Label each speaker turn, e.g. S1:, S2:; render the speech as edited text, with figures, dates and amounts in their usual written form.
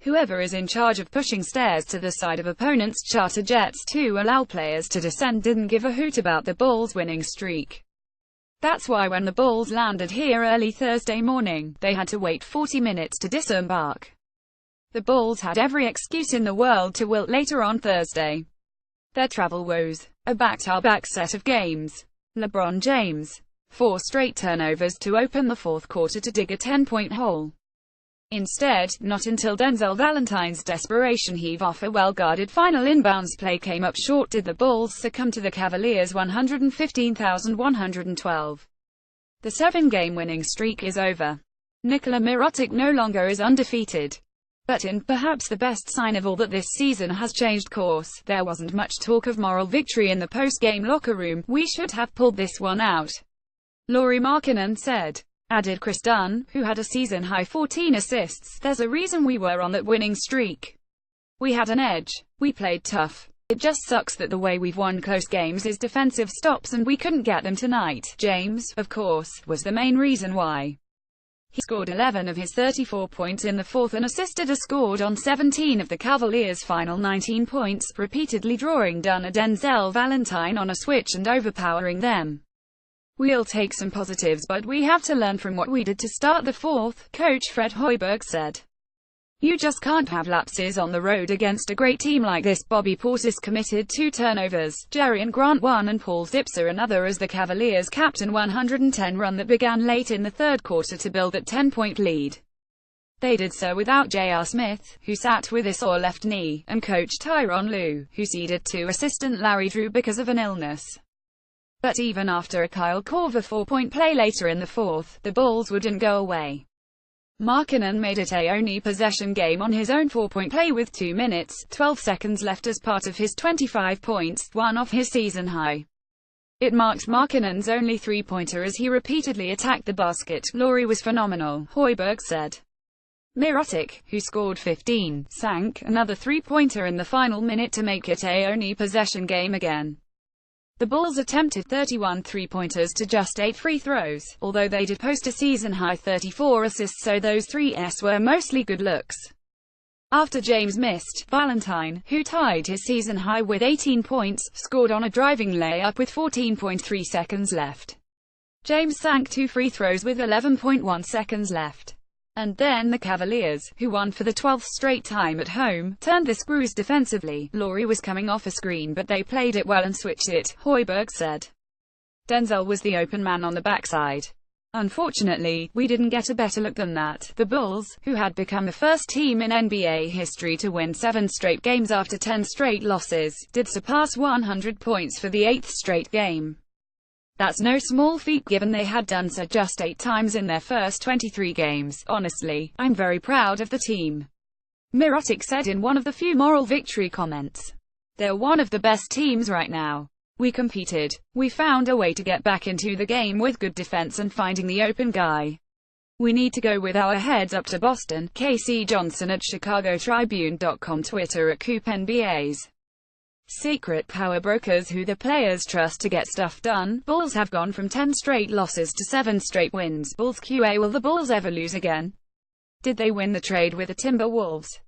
S1: Whoever is in charge of pushing stairs to the side of opponents' charter jets to allow players to descend didn't give a hoot about the Bulls' winning streak. That's why when the Bulls landed here early Thursday morning, they had to wait 40 minutes to disembark. The Bulls had every excuse in the world to wilt later on Thursday. Their travel woes. A back-to-back set of games. LeBron James. 4 straight turnovers to open the fourth quarter to dig a 10-point hole. Instead, not until Denzel Valentine's desperation heave off a well-guarded final inbounds play came up short did the Bulls succumb to the Cavaliers' 115,112. The 7-game winning streak is over. Nikola Mirotic no longer is undefeated. But in perhaps the best sign of all that this season has changed course, there wasn't much talk of moral victory in the post-game locker room. "We should have pulled this one out," Lauri Markkanen said. Added Chris Dunn, who had a season-high 14 assists, "There's a reason we were on that winning streak. We had an edge. We played tough. It just sucks that the way we've won close games is defensive stops and we couldn't get them tonight." James, of course, was the main reason why. He scored 11 of his 34 points in the fourth and assisted or scored on 17 of the Cavaliers' final 19 points, repeatedly drawing Dunn or Denzel Valentine on a switch and overpowering them. "We'll take some positives, but we have to learn from what we did to start the fourth," Coach Fred Hoiberg said. "You just can't have lapses on the road against a great team like this." Bobby Portis committed 2 turnovers, Jerian Grant 1 and Paul Zipser another as the Cavaliers capped an 110 run that began late in the third quarter to build that 10-point lead. They did so without J.R. Smith, who sat with a sore left knee, and Coach Tyronn Lue, who ceded to assistant Larry Drew because of an illness. But even after a Kyle Korver 4-point play later in the fourth, the Bulls wouldn't go away. Markkanen made it a only possession game on his own 4-point play with 2 minutes, 12 seconds left as part of his 25 points, one off his season high. It marked Markkanen's only 3-pointer as he repeatedly attacked the basket. "Lauri was phenomenal," Hoiberg said. Mirotic, who scored 15, sank another 3-pointer in the final minute to make it a only possession game again. The Bulls attempted 31 three-pointers to just 8 free throws, although they did post a season-high 34 assists, so those 3s were mostly good looks. After James missed, Valentine, who tied his season-high with 18 points, scored on a driving layup with 14.3 seconds left. James sank 2 free throws with 11.1 seconds left. And then the Cavaliers, who won for the 12th straight time at home, turned the screws defensively. "Lauri was coming off a screen but they played it well and switched it," Hoiberg said. "Denzel was the open man on the backside. Unfortunately, we didn't get a better look than that." The Bulls, who had become the first team in NBA history to win 7 straight games after 10 straight losses, did surpass 100 points for the 8th straight game. That's no small feat given they had done so just 8 times in their first 23 games. "Honestly, I'm very proud of the team," Mirotic said in one of the few moral victory comments. "They're one of the best teams right now. We competed. We found a way to get back into the game with good defense and finding the open guy. We need to go with our heads up to Boston." K.C. Johnson at ChicagoTribune.com, Twitter at CoopNBAs. Secret power brokers who the players trust to get stuff done. Bulls have gone from 10 straight losses to 7 straight wins. Bulls QA. Will the Bulls ever lose again? Did they win the trade with the Timberwolves?